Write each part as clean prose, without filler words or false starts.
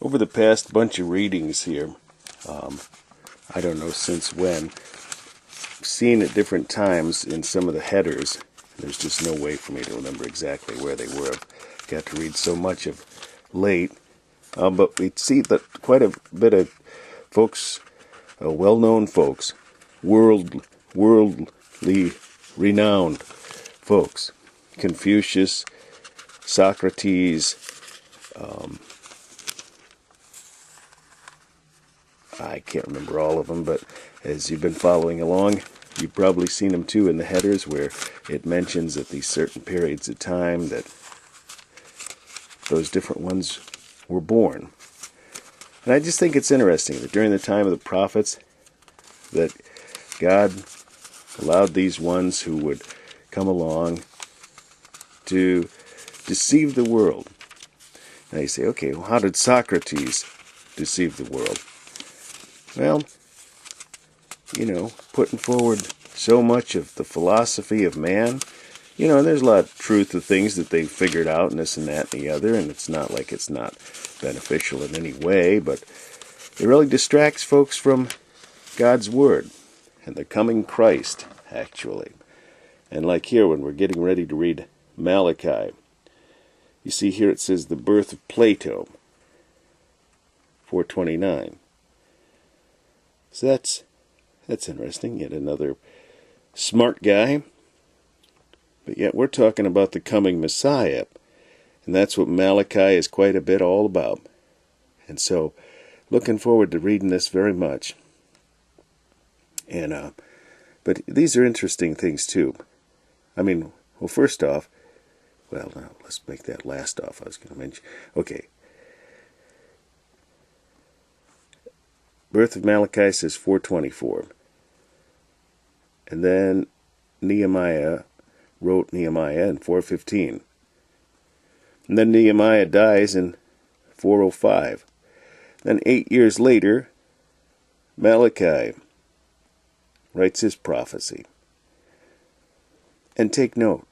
Over the past bunch of readings here, I don't know since when, seen at different times in some of the headers. There's just no way for me to remember exactly where they were. I've got to read so much of late. But we see that quite a bit of folks, well-known folks, worldly renowned folks, Confucius, Socrates, I can't remember all of them, but as you've been following along, you've probably seen them too in the headers where it mentions at these certain periods of time that those different ones were born. And I just think it's interesting that during the time of the prophets that God allowed these ones who would come along to deceive the world. Now you say, okay, well, how did Socrates deceive the world? Well, putting forward so much of the philosophy of man, there's a lot of truth to things that they've figured out and this and that and the other, and it's not like it's not beneficial in any way, but it really distracts folks from God's Word and the coming Christ, actually. And like here, when we're getting ready to read Malachi, you see here it says the birth of Plato, 429. So that's interesting. Yet another smart guy. But yet we're talking about the coming Messiah. And that's what Malachi is quite a bit all about. And so, looking forward to reading this very much. And but these are interesting things too. I mean, well, first off, let's make that last off. I was going to mention. Okay. Birth of Malachi says 424. And then Nehemiah wrote Nehemiah in 415. And then Nehemiah dies in 405. Then 8 years later, Malachi writes his prophecy. And take note,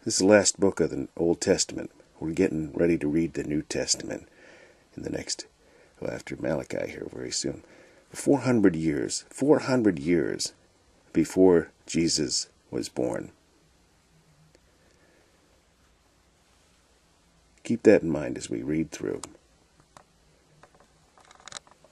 this is the last book of the Old Testament. We're getting ready to read the New Testament in the next, after Malachi here very soon. 400 years before Jesus was born. Keep that in mind as we read through.